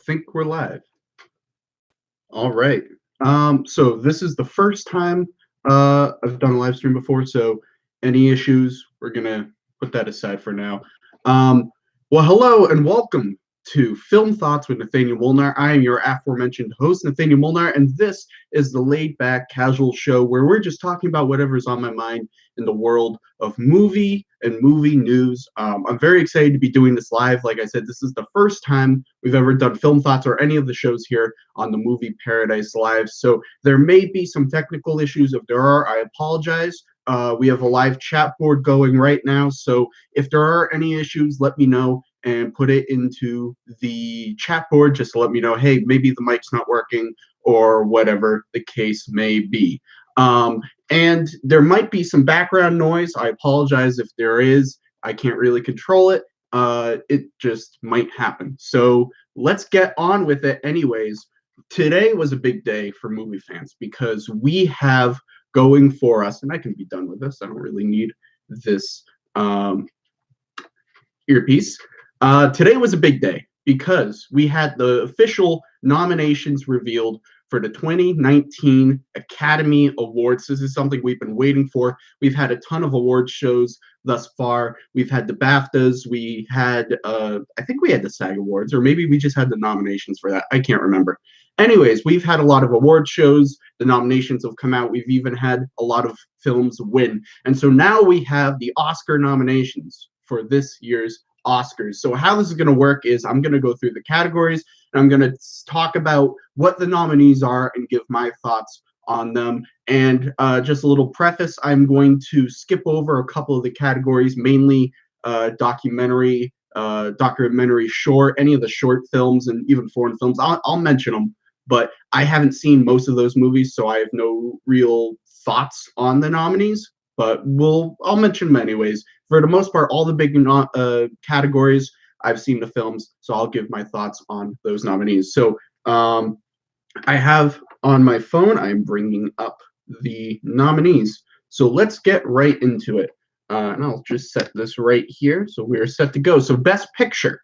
think we're live. All right. So this is the first time I've done a live stream before, so any issues, we're gonna put that aside for now. Um, well, hello and welcome to Film Thoughts with Nathanael Molnár. I am your aforementioned host, Nathanael Molnár, and this is the laid-back, casual show where we're just talking about whatever's on my mind in the world of movie and movie news. I'm very excited to be doing this live. Like I said, this is the first time we've ever done Film Thoughts or any of the shows here on the Movie Paradise Live. So there may be some technical issues. If there are, I apologize. We have a live chat board going right now. So if there are any issues, let me know and put it into the chat board just to let me know, hey, maybe the mic's not working or whatever the case may be. And there might be some background noise. I apologize if there is. I can't really control it. It just might happen. So let's get on with it anyways. Today was a big day for movie fans because we have going for us, and I can be done with this. I don't really need this earpiece. Today was a big day because we had the official nominations revealed for the 2019 Academy Awards. This is something we've been waiting for. We've had a ton of award shows thus far. We've had the BAFTAs. We had, I think we had the SAG Awards, or maybe we just had the nominations for that. I can't remember. Anyways, we've had a lot of award shows. The nominations have come out. We've even had a lot of films win. And so now we have the Oscar nominations for this year's Oscars. So how this is going to work is I'm going to go through the categories and I'm going to talk about what the nominees are and give my thoughts on them. And just a little preface, I'm going to skip over a couple of the categories, mainly documentary short, any of the short films and even foreign films. I'll mention them, but I haven't seen most of those movies, so I have no real thoughts on the nominees, but I'll mention them anyways. For the most part, all the big categories, I've seen the films, so I'll give my thoughts on those nominees. So I have on my phone, I'm bringing up the nominees. So let's get right into it. And I'll just set this right here. So we're set to go. So Best Picture.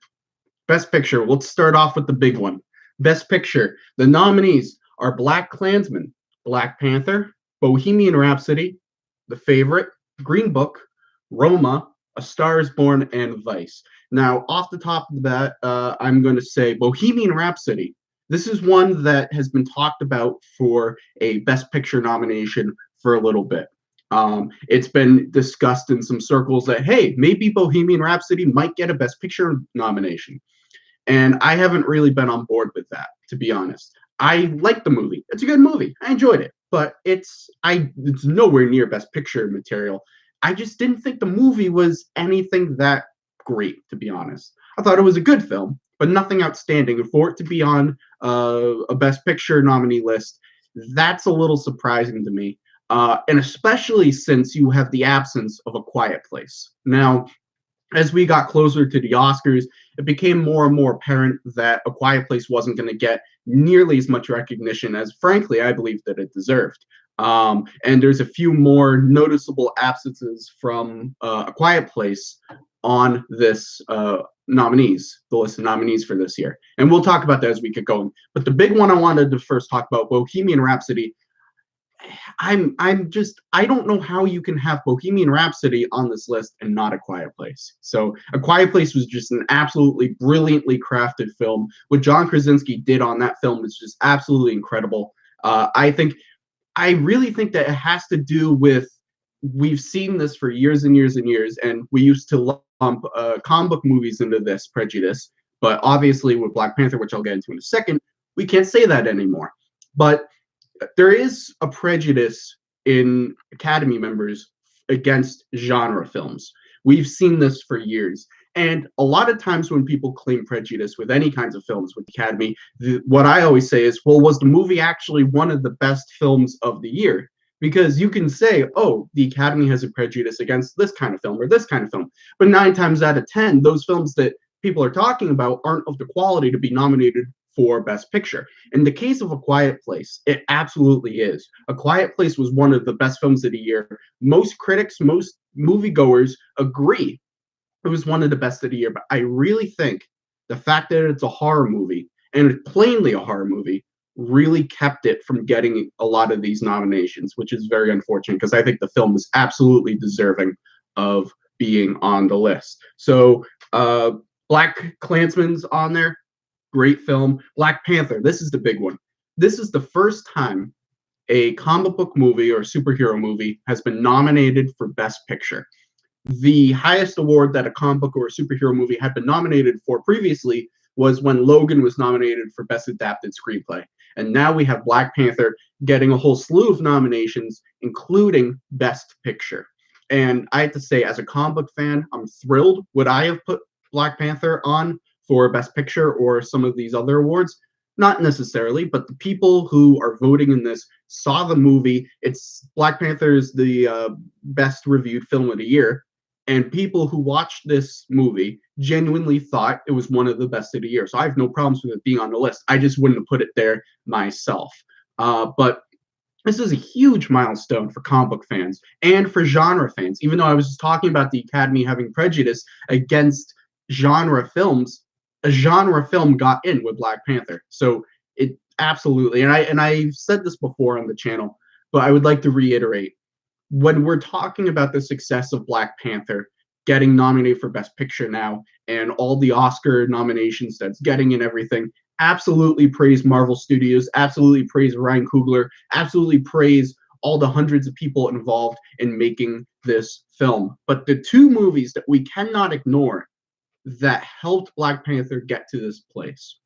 Best Picture. Let's start off with the big one. Best Picture. The nominees are BlacKkKlansman, Black Panther, Bohemian Rhapsody, The Favorite, Green Book, Roma, A Star is Born, and Vice. Now, off the top of that, I'm going to say Bohemian Rhapsody. This is one that has been talked about for a Best Picture nomination for a little bit. It's been discussed in some circles that, hey, maybe Bohemian Rhapsody might get a Best Picture nomination. And I haven't really been on board with that, to be honest. I like the movie. It's a good movie. I enjoyed it. But it's nowhere near Best Picture material. I just didn't think the movie was anything that great, to be honest. I thought it was a good film, but nothing outstanding. And for it to be on a Best Picture nominee list, that's a little surprising to me. And especially since you have the absence of A Quiet Place. Now, as we got closer to the Oscars, it became more and more apparent that A Quiet Place wasn't going to get nearly as much recognition as, frankly, I believe that it deserved. And there's a few more noticeable absences from A Quiet Place on this the list of nominees for this year. And we'll talk about that as we get going. But the big one I wanted to first talk about, Bohemian Rhapsody. I don't know how you can have Bohemian Rhapsody on this list and not A Quiet Place. So A Quiet Place was just an absolutely brilliantly crafted film. What John Krasinski did on that film is just absolutely incredible. I really think that it has to do with, we've seen this for years and years and years, and we used to lump comic book movies into this prejudice. But obviously with Black Panther, which I'll get into in a second, we can't say that anymore. But there is a prejudice in Academy members against genre films. We've seen this for years. And a lot of times when people claim prejudice with any kinds of films with the Academy, what I always say is, well, was the movie actually one of the best films of the year? Because you can say, oh, the Academy has a prejudice against this kind of film or this kind of film. But 9 times out of 10, those films that people are talking about aren't of the quality to be nominated for Best Picture. In the case of A Quiet Place, it absolutely is. A Quiet Place was one of the best films of the year. Most critics, most moviegoers agree it was one of the best of the year. But I really think the fact that it's a horror movie and plainly a horror movie, really kept it from getting a lot of these nominations, which is very unfortunate because I think the film is absolutely deserving of being on the list. So, Black Klansman's on there, great film. Black Panther, this is the big one. This is the first time a comic book movie or superhero movie has been nominated for Best Picture. The highest award that a comic book or a superhero movie had been nominated for previously was when Logan was nominated for Best Adapted Screenplay. And now we have Black Panther getting a whole slew of nominations, including Best Picture. And I have to say, as a comic book fan, I'm thrilled. Would I have put Black Panther on for Best Picture or some of these other awards? Not necessarily, but the people who are voting in this saw the movie. It's Black Panther is the best reviewed film of the year, and people who watched this movie genuinely thought it was one of the best of the year. So I have no problems with it being on the list. I just wouldn't have put it there myself. But this is a huge milestone for comic book fans and for genre fans. Even though I was just talking about the Academy having prejudice against genre films, a genre film got in with Black Panther. So it absolutely, and I've said this before on the channel, but I would like to reiterate, when we're talking about the success of Black Panther getting nominated for Best Picture now and all the Oscar nominations that's getting and everything, absolutely praise Marvel Studios, absolutely praise Ryan Coogler, absolutely praise all the hundreds of people involved in making this film. But the two movies that we cannot ignore that helped Black Panther get to this place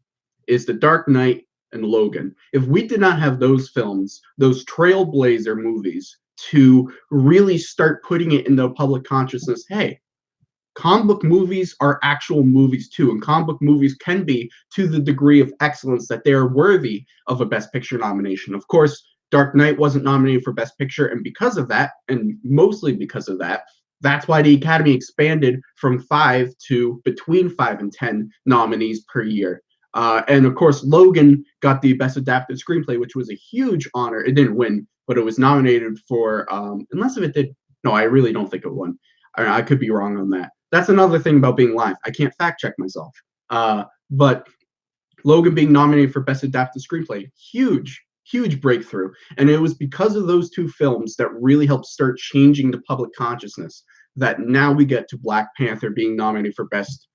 is The Dark Knight and Logan. If we did not have those films, those trailblazer movies, to really start putting it in the public consciousness, hey, comic book movies are actual movies too, and comic book movies can be to the degree of excellence that they are worthy of a Best Picture nomination. Of course, Dark Knight wasn't nominated for Best Picture, and because of that, and mostly because of that, that's why the Academy expanded from 5 to between 5 and 10 nominees per year. And of course, Logan got the Best Adapted Screenplay, which was a huge honor. It didn't win, but it was nominated for, unless if it did, no, I really don't think it won. I could be wrong on that. That's another thing about being live. I can't fact check myself. But Logan being nominated for Best Adapted Screenplay, huge, huge breakthrough. And it was because of those two films that really helped start changing the public consciousness that now we get to Black Panther being nominated for Best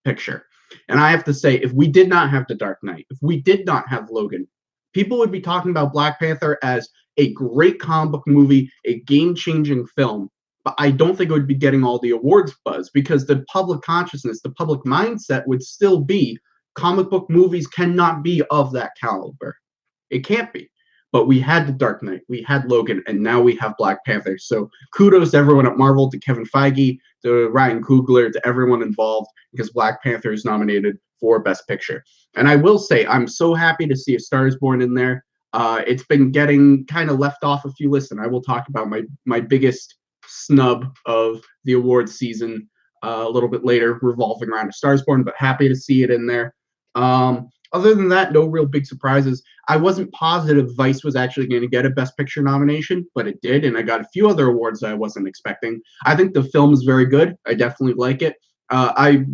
Picture. And I have to say, if we did not have The Dark Knight, if we did not have Logan, people would be talking about Black Panther as a great comic book movie, a game-changing film. But I don't think it would be getting all the awards buzz because the public consciousness, the public mindset would still be comic book movies cannot be of that caliber. It can't be. But we had The Dark Knight, we had Logan, and now we have Black Panther. So kudos to everyone at Marvel, to Kevin Feige, to Ryan Coogler, to everyone involved, because Black Panther is nominated for Best Picture. And I will say, I'm so happy to see A Star is Born in there. It's been getting kind of left off a few lists, and I will talk about my biggest snub of the awards season a little bit later, revolving around A Star is Born, but happy to see it in there. Other than that, no real big surprises. I wasn't positive Vice was actually going to get a Best Picture nomination, but it did, and I got a few other awards that I wasn't expecting. I think the film is very good. I definitely like it. I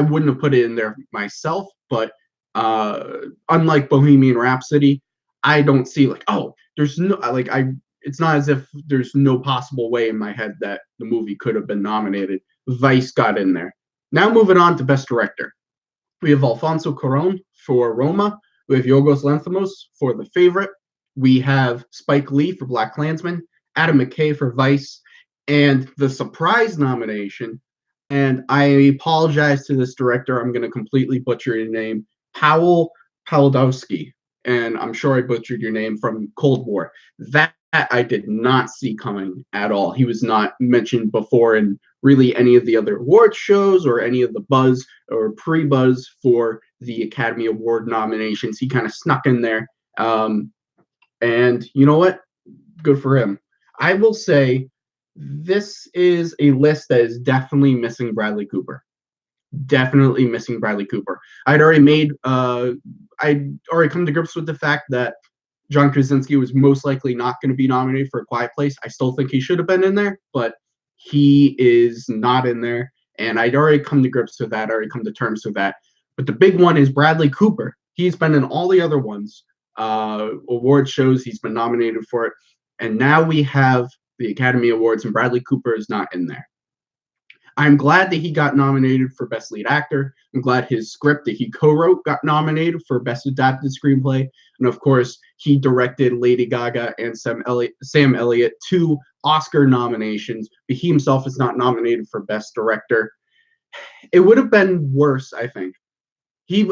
wouldn't have put it in there myself, but unlike Bohemian Rhapsody, I don't see like, oh, there's no like I. It's not as if there's no possible way in my head that the movie could have been nominated. Vice got in there. Now moving on to Best Director. We have Alfonso Cuarón for Roma. We have Yorgos Lanthimos for The Favorite. We have Spike Lee for Black Klansman, Adam McKay for Vice, and the surprise nomination, and I apologize to this director, I'm going to completely butcher your name, Powell Pawlowski, and I'm sure I butchered your name, from Cold War. That I did not see coming at all. He was not mentioned before in really any of the other award shows or any of the buzz or pre-buzz for the Academy Award nominations. He kind of snuck in there. And you know what? Good for him. I will say this is a list that is definitely missing Bradley Cooper. Definitely missing Bradley Cooper. I'd already come to grips with the fact that John Krasinski was most likely not going to be nominated for A Quiet Place. I still think he should have been in there, but he is not in there. And I'd already come to grips with that, already come to terms with that. But the big one is Bradley Cooper. He's been in all the other ones, award shows. He's been nominated for it, and now we have the Academy Awards, and Bradley Cooper is not in there. I'm glad that he got nominated for Best Lead Actor. I'm glad his script that he co-wrote got nominated for Best Adapted Screenplay. And of course, he directed Lady Gaga and Sam Elliott, 2 Oscar nominations, but he himself is not nominated for Best Director. It would have been worse, I think.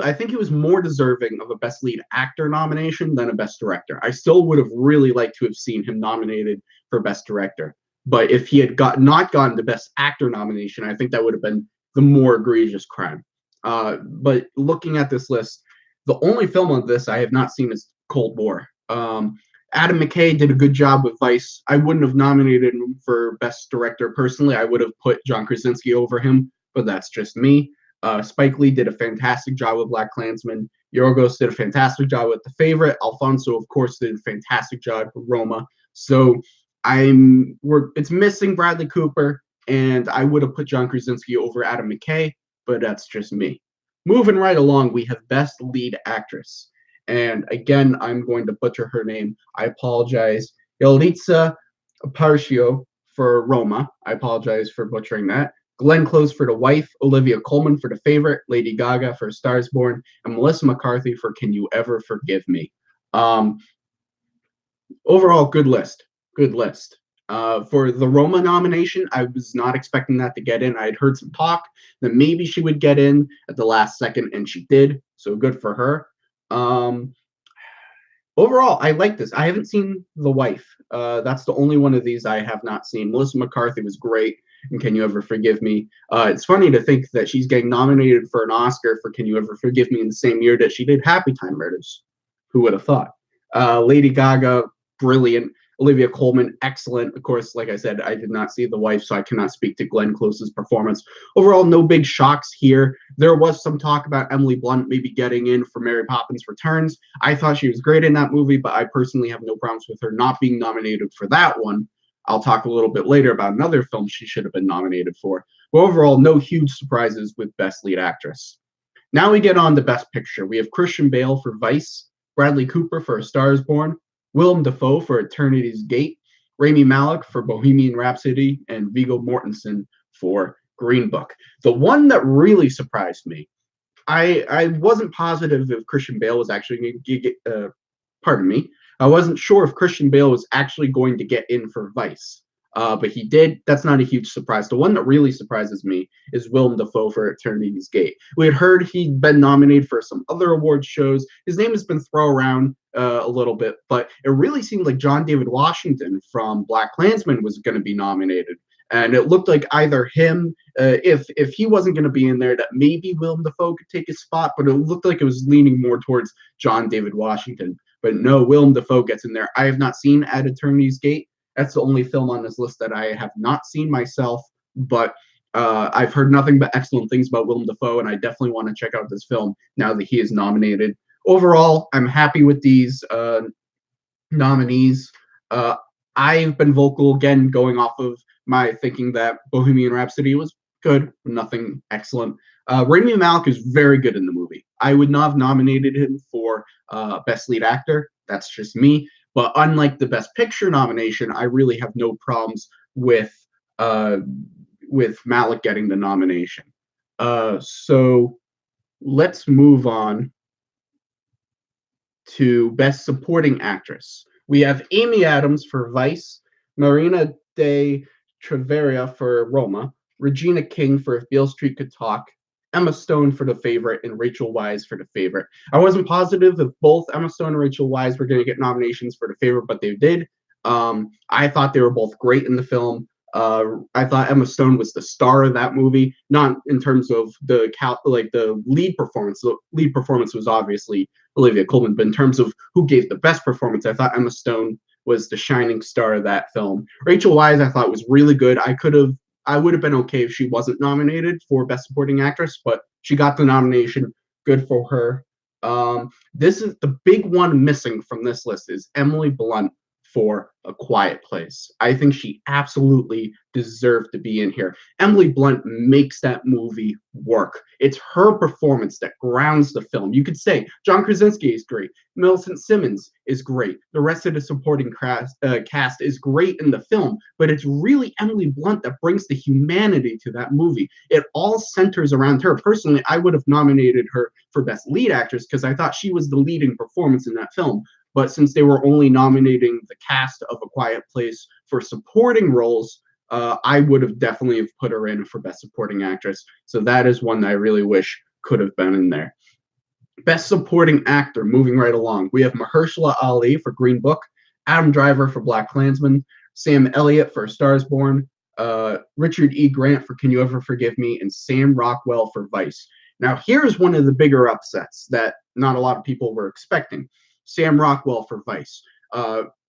I think he was more deserving of a Best Lead Actor nomination than a Best Director. I still would have really liked to have seen him nominated for Best Director. But if he had not gotten the Best Actor nomination, I think that would have been the more egregious crime. But looking at this list, the only film on this I have not seen is Cold War. Adam McKay did a good job with Vice. I wouldn't have nominated him for Best Director personally. I would have put John Krasinski over him, but that's just me. Spike Lee did a fantastic job with BlacKkKlansman. Yorgos did a fantastic job with The Favorite. Alfonso, of course, did a fantastic job with Roma. So it's missing Bradley Cooper, and I would have put John Krasinski over Adam McKay, but that's just me. Moving right along, we have Best Lead Actress. And again, I'm going to butcher her name. I apologize. Yalitza Aparicio for Roma. I apologize for butchering that. Glenn Close for The Wife, Olivia Colman for The Favorite, Lady Gaga for A Star Is Born, and Melissa McCarthy for Can You Ever Forgive Me? Overall, good list. Good list. For the Roma nomination, I was not expecting that to get in. I had heard some talk that maybe she would get in at the last second, and she did. So good for her. Overall, I like this. I haven't seen The Wife. That's the only one of these I have not seen. Melissa McCarthy was great, and Can You Ever Forgive Me? It's funny to think that she's getting nominated for an Oscar for Can You Ever Forgive Me in the same year that she did Happy Time Murders. Who would have thought? Lady Gaga, brilliant. Olivia Colman, excellent. Of course, like I said, I did not see The Wife, so I cannot speak to Glenn Close's performance. Overall, no big shocks here. There was some talk about Emily Blunt maybe getting in for Mary Poppins Returns. I thought she was great in that movie, but I personally have no problems with her not being nominated for that one. I'll talk a little bit later about another film she should have been nominated for. But overall, no huge surprises with Best Lead Actress. Now we get on to Best Picture. We have Christian Bale for Vice, Bradley Cooper for A Star Is Born, Willem Dafoe for Eternity's Gate, Rami Malek for Bohemian Rhapsody, and Viggo Mortensen for Green Book. The one that really surprised me, I wasn't positive if Christian Bale was actually going to get, pardon me, I wasn't sure if Christian Bale was actually going to get in for Vice. But he did. That's not a huge surprise. The one that really surprises me is Willem Dafoe for Eternity's Gate. We had heard he'd been nominated for some other award shows. His name has been thrown around a little bit, but it really seemed like John David Washington from BlacKkKlansman was going to be nominated. And it looked like either him, if he wasn't going to be in there, that maybe Willem Dafoe could take his spot, but it looked like it was leaning more towards John David Washington. But no, Willem Dafoe gets in there. I have not seen At Eternity's Gate. That's the only film on this list that I have not seen myself, but I've heard nothing but excellent things about Willem Dafoe, and I definitely want to check out this film now that he is nominated. Overall, I'm happy with these nominees. I've been vocal again, going off of my thinking that Bohemian Rhapsody was good, nothing excellent. Rami Malek is very good in the movie. I would not have nominated him for Best Lead Actor. That's just me. But unlike the Best Picture nomination, I really have no problems with Malek getting the nomination. So let's move on to Best Supporting Actress. We have Amy Adams for Vice, Marina de Treveria for Roma, Regina King for If Beale Street Could Talk, Emma Stone for The Favorite, and Rachel Weisz for The Favorite. I wasn't positive if both Emma Stone and Rachel Weisz were going to get nominations for The Favorite, but they did. I thought they were both great in the film. I thought Emma Stone was the star of that movie, not in terms of the lead performance. The lead performance was obviously Olivia Colman, but in terms of who gave the best performance, I thought Emma Stone was the shining star of that film. Rachel Weisz, I thought, was really good. I would have been okay if she wasn't nominated for Best Supporting Actress, but she got the nomination. Good for her. This is the big one missing from this list is Emily Blunt for A Quiet Place. I think she absolutely deserved to be in here. Emily Blunt makes that movie work. It's her performance that grounds the film. You could say John Krasinski is great. Millicent Simmons is great. The rest of the supporting cast is great in the film, but it's really Emily Blunt that brings the humanity to that movie. It all centers around her. Personally, I would have nominated her for Best Lead Actress because I thought she was the leading performance in that film. But since they were only nominating the cast of A Quiet Place for supporting roles, I would have definitely have put her in for Best Supporting Actress. So that is one that I really wish could have been in there. Best Supporting Actor, moving right along. We have Mahershala Ali for Green Book, Adam Driver for BlacKkKlansman, Sam Elliott for Star is Born, Richard E. Grant for Can You Ever Forgive Me, and Sam Rockwell for Vice. Now, here's one of the bigger upsets that not a lot of people were expecting. Sam Rockwell for Vice.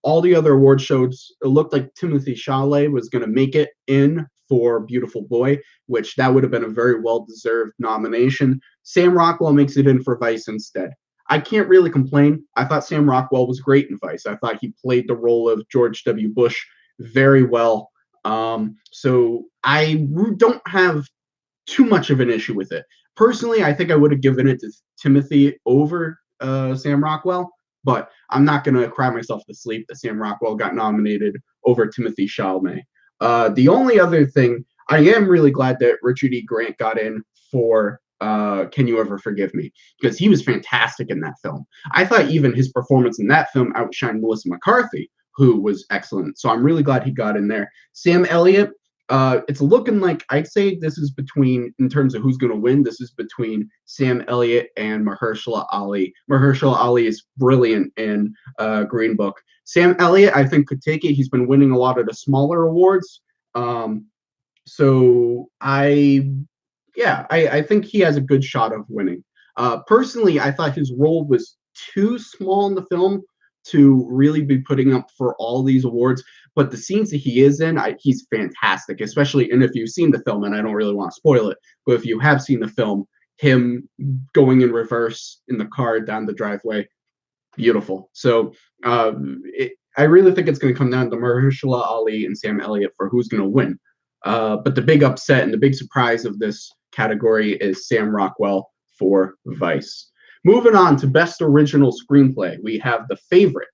All the other award shows, it looked like Timothée Chalamet was going to make it in for Beautiful Boy, which that would have been a very well-deserved nomination. Sam Rockwell makes it in for Vice instead. I can't really complain. I thought Sam Rockwell was great in Vice. I thought he played the role of George W. Bush very well. So I don't have too much of an issue with it. Personally, I think I would have given it to Timothy over Sam Rockwell, but I'm not going to cry myself to sleep that Sam Rockwell got nominated over Timothée Chalamet. The only other thing, I am really glad that Richard E. Grant got in for Can You Ever Forgive Me? Because he was fantastic in that film. I thought even his performance in that film outshined Melissa McCarthy, who was excellent. So I'm really glad he got in there. Sam Elliott, it's looking like I'd say this is between, in terms of who's going to win, this is between Sam Elliott and Mahershala Ali. Mahershala Ali is brilliant in Green Book. Sam Elliott, I think, could take it. He's been winning a lot of the smaller awards. So I think he has a good shot of winning. Personally, I thought his role was too small in the film to really be putting up for all these awards. But the scenes that he is in, he's fantastic, especially, and if you've seen the film, and I don't really want to spoil it, but if you have seen the film, him going in reverse in the car down the driveway, beautiful. So I really think it's going to come down to Mahershala Ali and Sam Elliott for who's going to win. But the big upset and the big surprise of this category is Sam Rockwell for Vice. Moving on to Best Original Screenplay, we have The Favorite,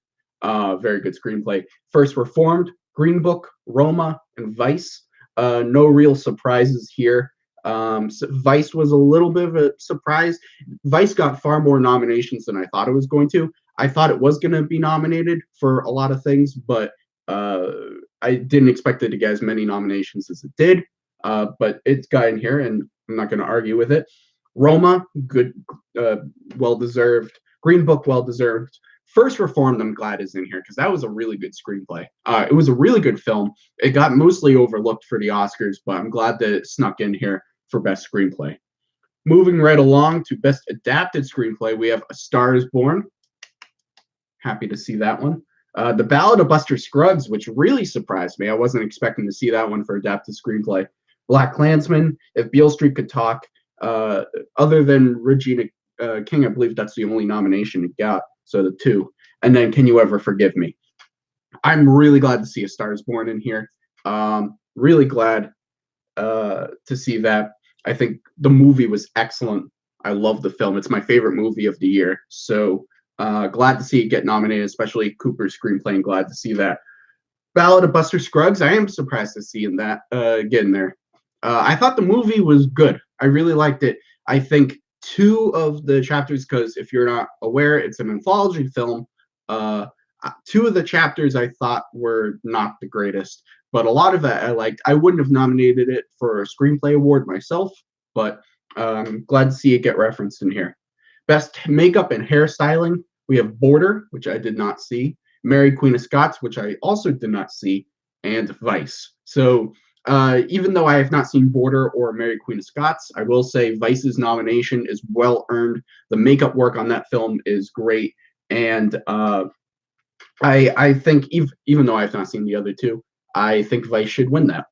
very good screenplay. First Reformed, Green Book, Roma, and Vice. No real surprises here. So Vice was a little bit of a surprise. Vice got far more nominations than I thought it was going to. I thought it was going to be nominated for a lot of things, but I didn't expect it to get as many nominations as it did. But it's got in here, and I'm not going to argue with it. Roma, good, well-deserved. Green Book, well-deserved. First Reformed, I'm glad is in here because that was a really good screenplay. It was a really good film. It got mostly overlooked for the Oscars, but I'm glad that it snuck in here for Best Screenplay. Moving right along to Best Adapted Screenplay, we have A Star is Born. Happy to see that one. The Ballad of Buster Scruggs, which really surprised me. I wasn't expecting to see that one for Adapted Screenplay. BlacKkKlansman, If Beale Street Could Talk. Other than Regina King, I believe that's the only nomination it got. So the two. And then Can You Ever Forgive Me? I'm really glad to see A Star is Born in here. Really glad to see that. I think the movie was excellent. I love the film. It's my favorite movie of the year. So glad to see it get nominated, especially Cooper's screenplay, and glad to see that. Ballad of Buster Scruggs, I am surprised to see in that get in there. I thought the movie was good. I really liked it. I think two of the chapters, because if you're not aware, it's an anthology film. Two of the chapters I thought were not the greatest, but a lot of it I liked. I wouldn't have nominated it for a screenplay award myself, but glad to see it get referenced in here. Best makeup and hairstyling, we have Border, which I did not see, Mary Queen of Scots, which I also did not see, and Vice. So even though I have not seen Border or Mary Queen of Scots, I will say Vice's nomination is well earned. The makeup work on that film is great, and I think even though I have not seen the other two, I think Vice should win that.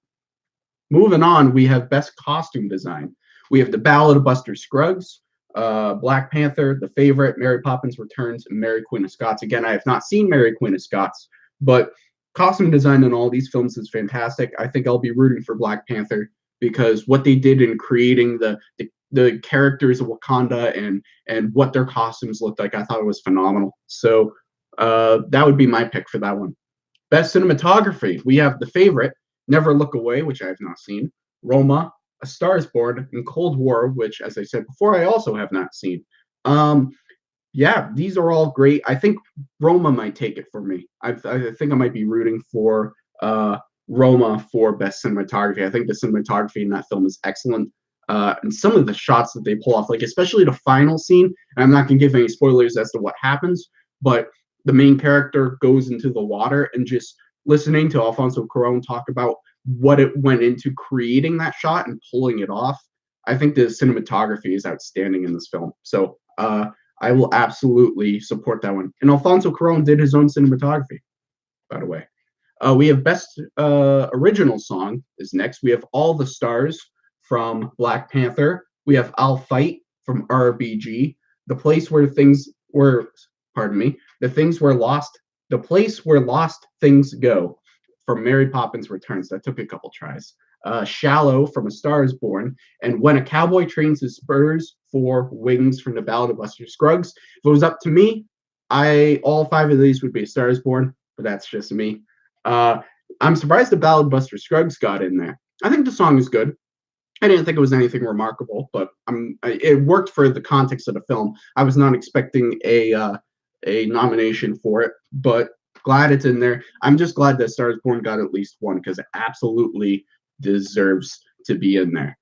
Moving on, we have Best Costume Design. We have The Ballad of Buster Scruggs, Black Panther, The Favorite, Mary Poppins Returns, and Mary Queen of Scots. Again, I have not seen Mary Queen of Scots, But costume design in all these films is fantastic. I think I'll be rooting for Black Panther because what they did in creating the characters of Wakanda and what their costumes looked like, I thought it was phenomenal. So that would be my pick for that one. Best cinematography, we have The Favorite, Never Look Away, which I have not seen, Roma, A Star Is Born, and Cold War, which, as I said before, I also have not seen. Um, yeah, these are all great. I think Roma might take it for me. I think I might be rooting for Roma for best cinematography. I think the cinematography in that film is excellent. And some of the shots that they pull off, like especially the final scene, and I'm not going to give any spoilers as to what happens, but the main character goes into the water and just listening to Alfonso Cuarón talk about what it went into creating that shot and pulling it off. I think the cinematography is outstanding in this film. So I will absolutely support that one. And Alfonso Cuarón did his own cinematography, by the way. We have best original song is next. We have All the Stars from Black Panther. We have I'll Fight from RBG. The Place Where Things Were, pardon me, The Things Were Lost, The Place Where Lost Things Go from Mary Poppins Returns. That took a couple tries. Shallow from A Star Is Born, and When a Cowboy Trains His Spurs for Wings from The Ballad of Buster Scruggs. If it was up to me, all 5 of these would be A Star Is Born, but that's just me. I'm surprised The Ballad of Buster Scruggs got in there. I think the song is good. I didn't think it was anything remarkable, but it worked for the context of the film. I was not expecting a nomination for it, but glad it's in there. I'm just glad that Star Is Born got at least one because it absolutely deserves to be in there.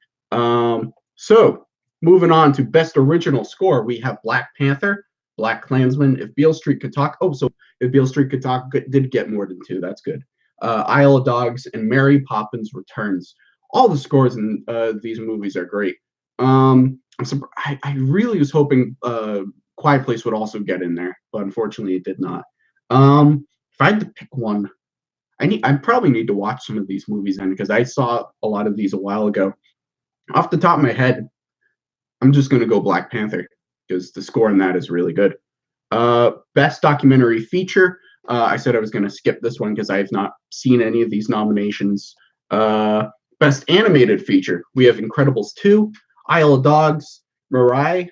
So moving on to best original score, we have Black Panther, Black Klansman, If Beale Street Could Talk. Oh, so If Beale Street Could Talk did get more than 2. That's good. Isle of Dogs and Mary Poppins Returns. All the scores in these movies are great. I really was hoping Quiet Place would also get in there, but unfortunately it did not. If I had to pick one, I probably need to watch some of these movies then because I saw a lot of these a while ago. Off the top of my head, I'm just going to go Black Panther because the score in that is really good. Best documentary feature. I said I was going to skip this one because I have not seen any of these nominations. Best animated feature. We have Incredibles 2, Isle of Dogs, Mirai,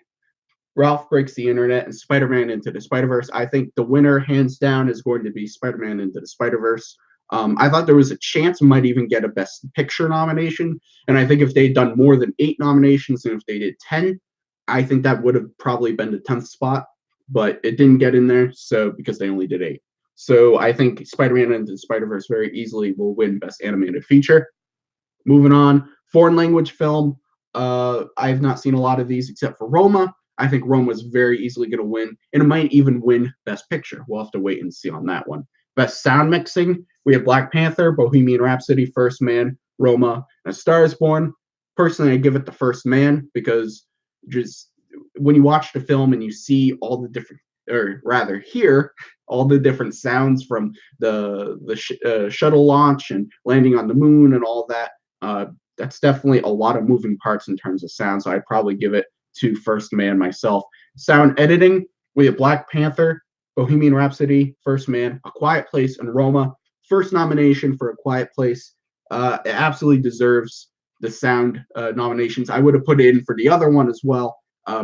Ralph Breaks the Internet, and Spider-Man Into the Spider-Verse. I think the winner, hands down, is going to be Spider-Man Into the Spider-Verse. I thought there was a chance it might even get a Best Picture nomination, and I think if they'd done more than 8 nominations, and if they did 10, I think that would have probably been the 10th spot, but it didn't get in there, so because they only did 8. So I think Spider-Man Into the Spider-Verse very easily will win Best Animated Feature. Moving on, foreign language film. I have not seen a lot of these except for Roma. I think Roma is very easily going to win, and it might even win Best Picture. We'll have to wait and see on that one. Best sound mixing, we have Black Panther, Bohemian Rhapsody, First Man, Roma, and A Star Is Born. Personally, I give it the First Man because just when you watch the film and you see all the different, or rather hear all the different sounds from the shuttle launch and landing on the moon and all that, that's definitely a lot of moving parts in terms of sound. So I'd probably give it to First Man myself. Sound editing, we have Black Panther, Bohemian Rhapsody, First Man, A Quiet Place, and Roma. First nomination for A Quiet Place. It absolutely deserves the sound nominations. I would have put it in for the other one as well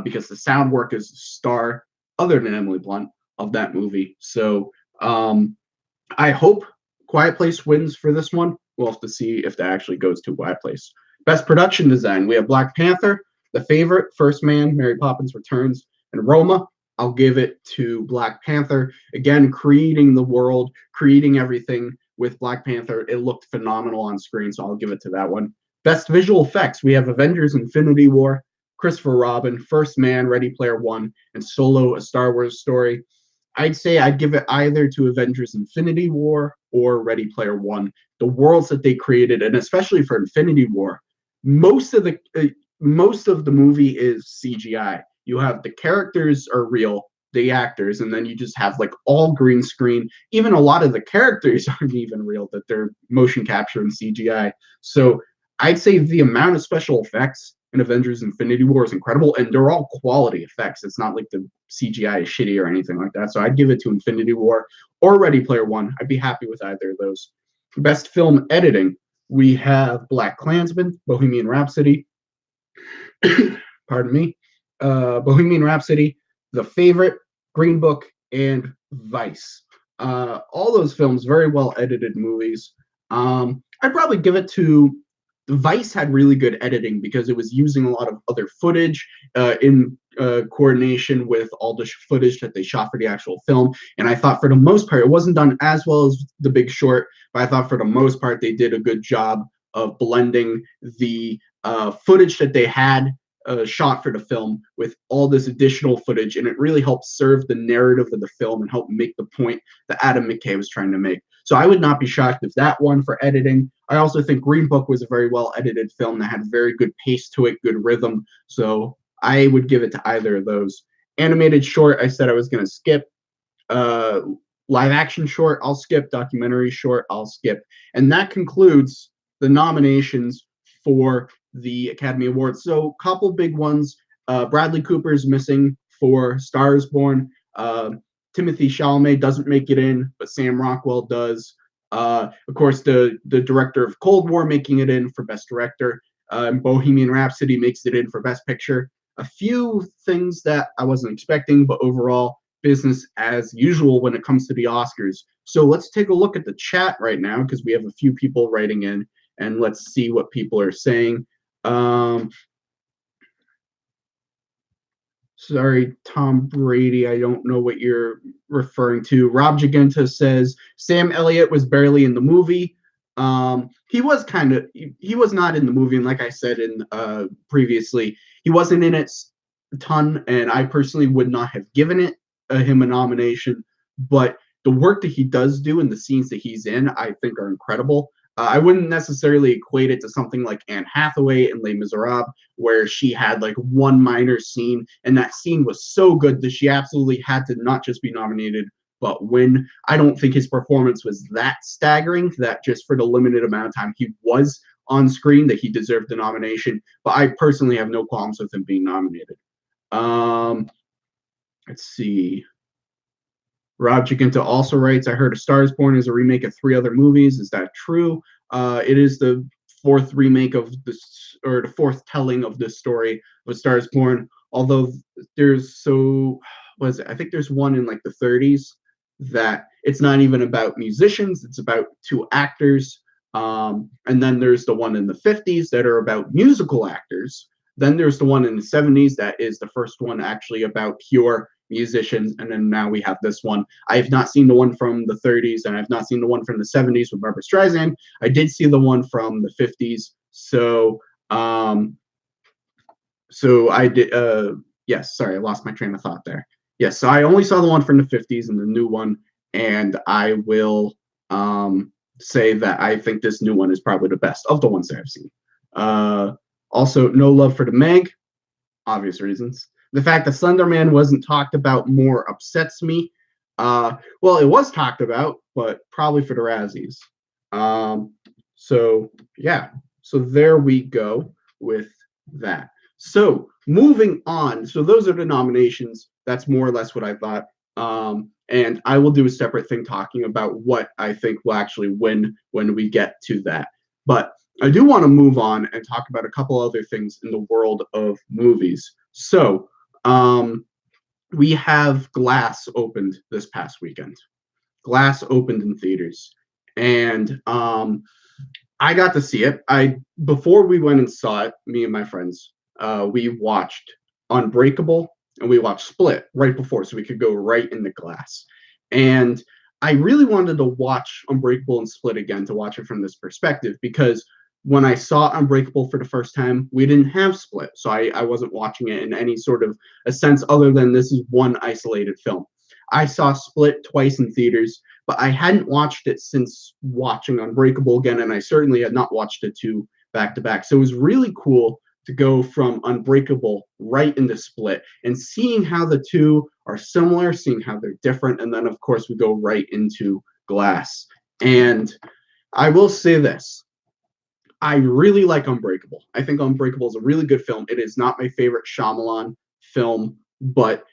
because the sound work is the star, other than Emily Blunt, of that movie. So I hope Quiet Place wins for this one. We'll have to see if that actually goes to Quiet Place. Best production design, we have Black Panther, The Favorite, First Man, Mary Poppins Returns, and Roma. I'll give it to Black Panther. Again, creating the world, creating everything with Black Panther. It looked phenomenal on screen, so I'll give it to that one. Best visual effects, we have Avengers Infinity War, Christopher Robin, First Man, Ready Player One, and Solo, A Star Wars Story. I'd say I'd give it either to Avengers Infinity War or Ready Player One. The worlds that they created, and especially for Infinity War, most of the movie is CGI. You have the characters are real, the actors, and then you just have like all green screen. Even a lot of the characters aren't even real, that they're motion capture and CGI. So I'd say the amount of special effects in Avengers Infinity War is incredible, and they're all quality effects. It's not like the CGI is shitty or anything like that. So I'd give it to Infinity War or Ready Player One. I'd be happy with either of those. Best film editing, we have Black Klansman, Bohemian Rhapsody, pardon me, Bohemian Rhapsody, The Favorite, Green Book, and Vice. All those films, very well edited movies. I'd probably give it to Vice had really good editing because it was using a lot of other footage in coordination with all the footage that they shot for the actual film. And I thought for the most part, it wasn't done as well as The Big Short, but I thought for the most part, they did a good job of blending the footage that they had shot for the film with all this additional footage, and it really helped serve the narrative of the film and help make the point that Adam McKay was trying to make. So I would not be shocked if that won for editing. I also think Green Book was a very well edited film that had very good pace to it, good rhythm. So I would give it to either of those. Animated short, I said I was going to skip. Live action short, I'll skip. Documentary short, I'll skip. And that concludes the nominations for the Academy Awards. So a couple big ones. Bradley Cooper's missing for Star is Born. Timothy Chalamet doesn't make it in, but Sam Rockwell does. Of course, the director of Cold War making it in for Best Director. Bohemian Rhapsody makes it in for Best Picture. A few things that I wasn't expecting, but overall, business as usual when it comes to the Oscars. So let's take a look at the chat right now because we have a few people writing in, and let's see what people are saying. Sorry, Tom Brady, I don't know what you're referring to. Rob Giganta says Sam Elliott was barely in the movie. He was not in the movie, and like I said in previously, he wasn't in it a ton, and I personally would not have given it him a nomination. But the work that he does do and the scenes that he's in, I think, are incredible. I wouldn't necessarily equate it to something like Anne Hathaway in Les Miserables, where she had like one minor scene, and that scene was so good that she absolutely had to not just be nominated, but win. I don't think his performance was that staggering that just for the limited amount of time he was on screen that he deserved the nomination. But I personally have no qualms with him being nominated. Let's see. Rob Chiquinta also writes, I heard A Star is Born is a remake of 3 other movies. Is that true? It is the 4th remake of this, or the 4th telling of this story of A Star is Born. Although I think there's one in like the 30s that it's not even about musicians, it's about 2 actors. And then there's the one in the 50s that are about musical actors. Then there's the one in the 70s that is the first one actually about pure musicians, and then now we have this one. I have not seen the one from the 30s, and I've not seen the one from the 70s with Barbra Streisand. I did see the one from the 50s, so I did. Yes, sorry, I lost my train of thought there. Yes, so I only saw the one from the 50s and the new one, and I will say that I think this new one is probably the best of the ones that I've seen. Also, no love for the Meg, obvious reasons. The fact that Slender Man wasn't talked about more upsets me. Well, it was talked about, but probably for the Razzies. So yeah, so there we go with that. So moving on. So those are the nominations. That's more or less what I thought. And I will do a separate thing talking about what I think will actually win when we get to that. But I do want to move on and talk about a couple other things in the world of movies. So we have Glass opened this past weekend. Glass opened in theaters, and I got to see it. Before we went and saw it, me and my friends, we watched Unbreakable and we watched Split right before, so we could go right into Glass. And I really wanted to watch Unbreakable and Split again to watch it from this perspective, because when I saw Unbreakable for the first time, we didn't have Split, so I wasn't watching it in any sort of a sense other than this is one isolated film. I saw Split twice in theaters, but I hadn't watched it since watching Unbreakable again, and I certainly had not watched it 2 back-to-back. So it was really cool to go from Unbreakable right into Split and seeing how the 2 are similar, seeing how they're different, and then, of course, we go right into Glass. And I will say this. I really like Unbreakable. I think Unbreakable is a really good film. It is not my favorite Shyamalan film, but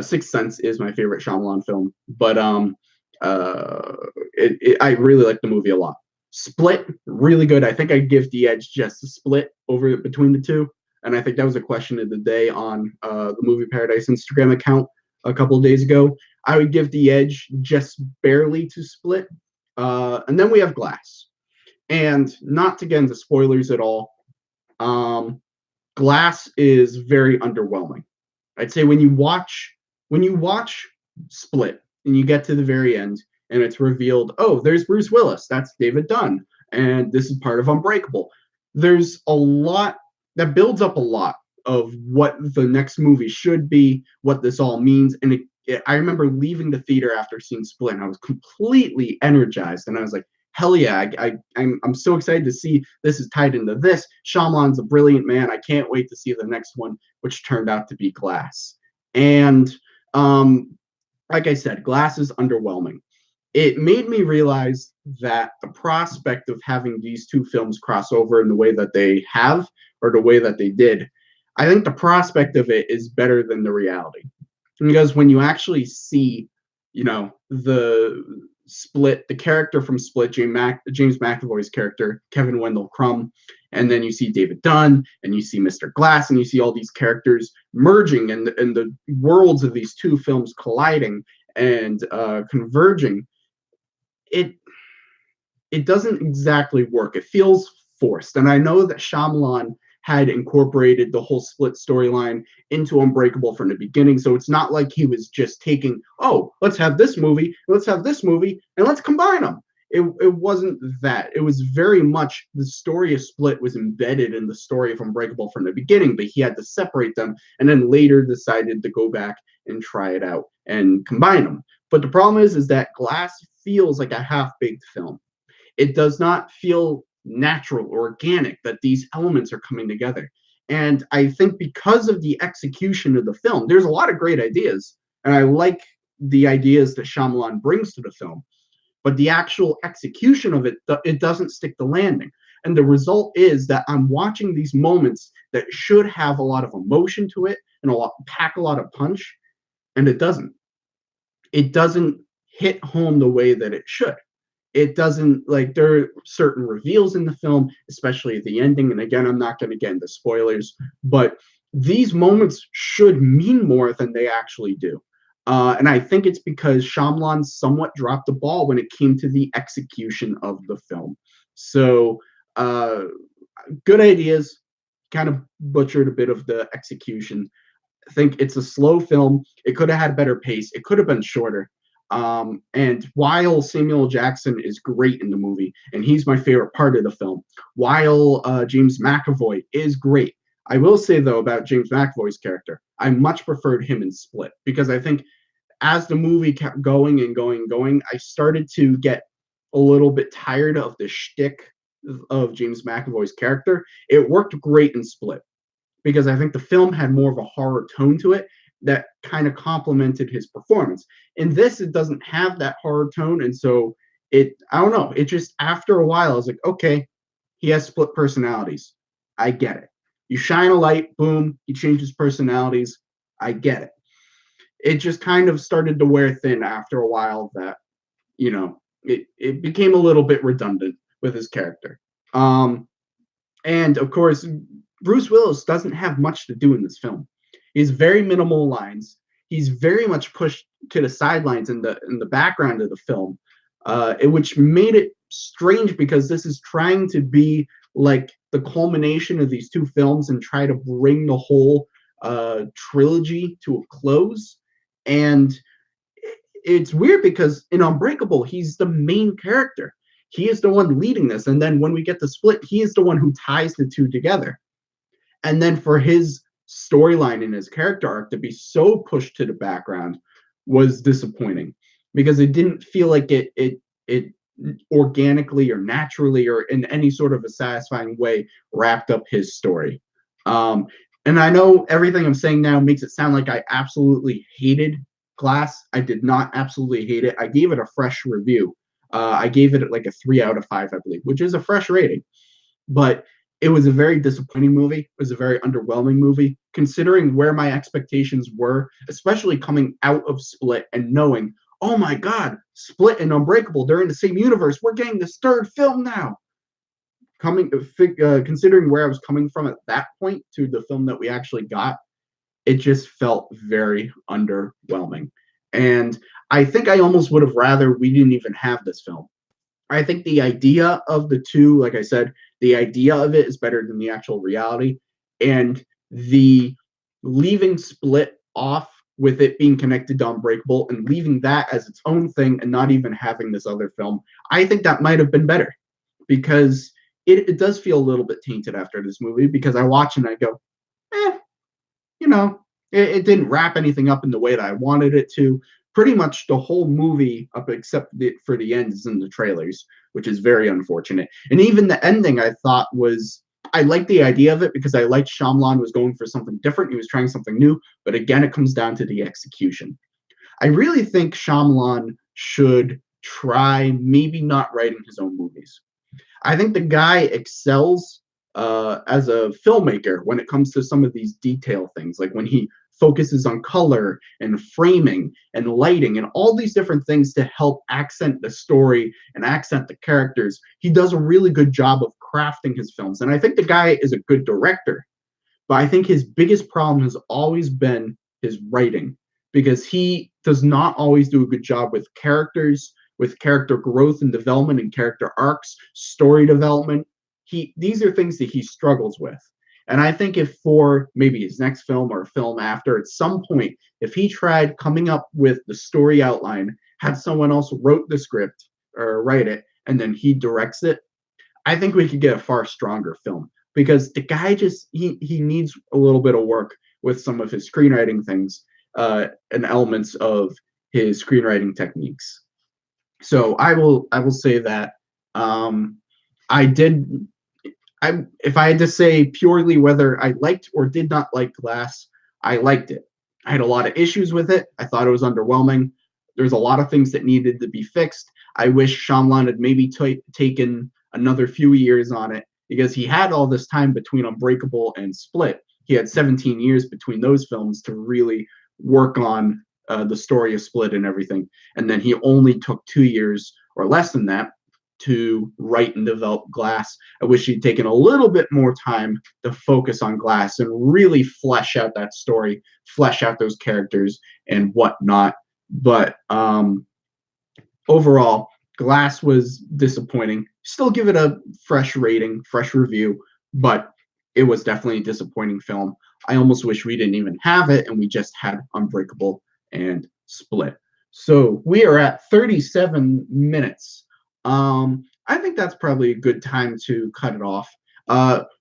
Sixth Sense is my favorite Shyamalan film. But uh, I really like the movie a lot. Split, really good. I think I'd give the edge just to Split over between the two. And I think that was a question of the day on the Movie Paradise Instagram account a couple of days ago. I would give the edge just barely to Split. And then we have Glass. And not to get into spoilers at all, um, Glass is very underwhelming. I'd say when you watch Split and you get to the very end and it's revealed, oh, there's Bruce Willis, that's David Dunn, and this is part of Unbreakable. There's a lot that builds up a lot of what the next movie should be, what this all means, and I remember leaving the theater after seeing Split, and I was completely energized, and I was like, hell yeah, I'm so excited to see this is tied into this. Shyamalan's a brilliant man. I can't wait to see the next one, which turned out to be Glass. And like I said, Glass is underwhelming. It made me realize that the prospect of having these two films cross over in the way that they have, or the way that they did, I think the prospect of it is better than the reality. Because when you actually see, the Split, the character from Split, James McAvoy's character, Kevin Wendell Crumb, and then you see David Dunn, and you see Mr. Glass, and you see all these characters merging, and the worlds of these two films colliding and converging. It it doesn't exactly work. It feels forced, and I know that Shyamalan had incorporated the whole Split storyline into Unbreakable from the beginning. So it's not like he was just taking, oh, let's have this movie, and let's combine them. It wasn't that. It was very much the story of Split was embedded in the story of Unbreakable from the beginning, but he had to separate them and then later decided to go back and try it out and combine them. But the problem is that Glass feels like a half-baked film. It does not feel natural or organic that these elements are coming together. And I think because of the execution of the film, there's a lot of great ideas, and I like the ideas that Shyamalan brings to the film, but the actual execution of it, it doesn't stick the landing. And the result is that I'm watching these moments that should have a lot of emotion to it and pack a lot of punch, and it doesn't. It doesn't hit home the way that it should. It doesn't, like, there are certain reveals in the film, especially at the ending, and again, I'm not going to get into spoilers, but these moments should mean more than they actually do. And I think it's because Shyamalan somewhat dropped the ball when it came to the execution of the film. So uh, good ideas, kind of butchered a bit of the execution. I think it's a slow film. It could have had better pace. It could have been shorter. And while Samuel Jackson is great in the movie, and he's my favorite part of the film, while James McAvoy is great, I will say, though, about James McAvoy's character, I much preferred him in Split, because I think as the movie kept going and going and going, I started to get a little bit tired of the shtick of James McAvoy's character. It worked great in Split, because I think the film had more of a horror tone to it that kind of complemented his performance. In this, it doesn't have that horror tone, and so I don't know, it just, after a while, I was like, okay, he has split personalities. I get it. You shine a light, boom, he changes personalities. I get it. It just kind of started to wear thin after a while, that, it became a little bit redundant with his character. And of course, Bruce Willis doesn't have much to do in this film. He's very minimal lines. He's very much pushed to the sidelines in the background of the film, which made it strange, because this is trying to be like the culmination of these two films and try to bring the whole trilogy to a close. And it's weird, because in Unbreakable, he's the main character. He is the one leading this, and then when we get the Split, he is the one who ties the two together. And then for his storyline and his character arc to be so pushed to the background was disappointing, because it didn't feel like it organically or naturally or in any sort of a satisfying way wrapped up his story. And I know everything I'm saying now makes it sound like I absolutely hated Glass. I did not absolutely hate it. I gave it a fresh review. I gave it like a 3 out of 5, I believe, which is a fresh rating. but it was a very disappointing movie. It was a very underwhelming movie, considering where my expectations were, especially coming out of Split and knowing, oh my God, Split and Unbreakable, they're in the same universe. We're getting this third film now. Considering where I was coming from at that point to the film that we actually got, it just felt very underwhelming. And I think I almost would have rather we didn't even have this film. I think the idea of the two, like I said, the idea of it is better than the actual reality. And the leaving Split off with it being connected to Unbreakable and leaving that as its own thing and not even having this other film, I think that might have been better because it does feel a little bit tainted after this movie because I watch and I go, eh, you know, it didn't wrap anything up in the way that I wanted it to. Pretty much the whole movie, up except for the end, is in the trailers, which is very unfortunate. And even the ending, I thought was, I liked the idea of it because I liked Shyamalan was going for something different. He was trying something new, but again, it comes down to the execution. I really think Shyamalan should try maybe not writing his own movies. I think the guy excels as a filmmaker when it comes to some of these detail things, like when he focuses on color and framing and lighting and all these different things to help accent the story and accent the characters. He does a really good job of crafting his films. And I think the guy is a good director, but I think his biggest problem has always been his writing because he does not always do a good job with characters, with character growth and development and character arcs, story development. These are things that he struggles with. And I think if for maybe his next film or a film after, at some point, if he tried coming up with the story outline, had someone else wrote the script or write it, and then he directs it, I think we could get a far stronger film because the guy just he needs a little bit of work with some of his screenwriting things and elements of his screenwriting techniques. So I will say that I did if I had to say purely whether I liked or did not like Glass, I liked it. I had a lot of issues with it. I thought it was underwhelming. There's a lot of things that needed to be fixed. I wish Shyamalan had maybe taken another few years on it because he had all this time between Unbreakable and Split. He had 17 years between those films to really work on the story of Split and everything. And then he only took 2 years or less than that to write and develop Glass. I wish he'd taken a little bit more time to focus on Glass and really flesh out that story, flesh out those characters and whatnot. But overall, Glass was disappointing. Still give it a fresh rating, fresh review, but it was definitely a disappointing film. I almost wish we didn't even have it and we just had Unbreakable and Split. So we are at 37 minutes. I think that's probably a good time to cut it off.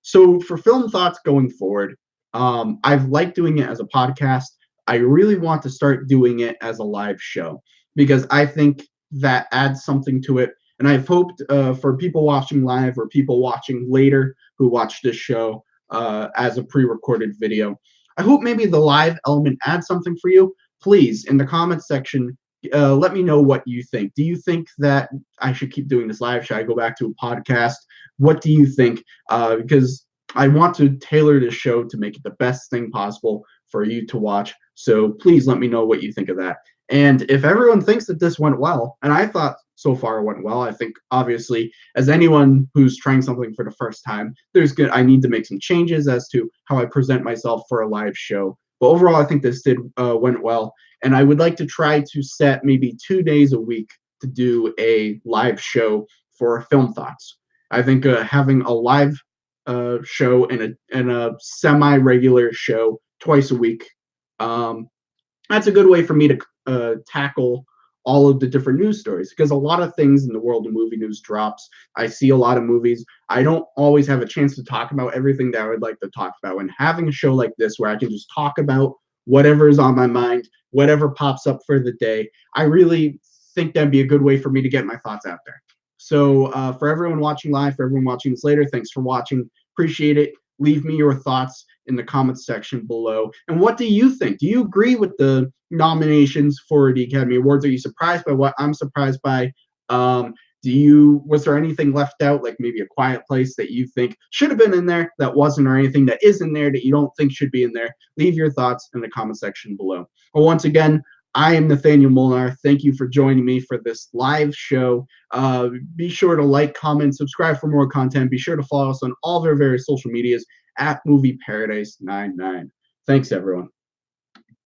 So for film thoughts going forward, I've liked doing it as a podcast. I really want to start doing it as a live show because I think that adds something to it. And I've hoped for people watching live or people watching later who watch this show as a pre-recorded video. I hope maybe the live element adds something for you. Please, in the comments section, let me know what you think. Do you think that I should keep doing this live? Should I go back to a podcast? What do you think? Because I want to tailor this show to make it the best thing possible for you to watch. So please let me know what you think of that. And if everyone thinks that this went well, and I thought so far it went well, I think obviously as anyone who's trying something for the first time, I need to make some changes as to how I present myself for a live show. But overall, I think this went well. And I would like to try to set maybe 2 days a week to do a live show for film thoughts. I think having a live show and a semi-regular show twice a week, that's a good way for me to tackle all of the different news stories because a lot of things in the world of movie news drops. I see a lot of movies. I don't always have a chance to talk about everything that I would like to talk about. And having a show like this where I can just talk about whatever is on my mind, whatever pops up for the day, I really think that'd be a good way for me to get my thoughts out there. So for everyone watching live, for everyone watching this later, thanks for watching. Appreciate it. Leave me your thoughts in the comments section below. And what do you think? Do you agree with the nominations for the Academy Awards? Are you surprised by what I'm surprised by? Was there anything left out, like maybe A Quiet Place, that you think should have been in there that wasn't, or anything that is in there that you don't think should be in there? Leave your thoughts in the comment section below. Well, once again, I am Nathanael Molnár. Thank you for joining me for this live show. Be sure to like, comment, subscribe for more content. Be sure to follow us on all of our various social medias at Movie Paradise 99. Thanks, everyone.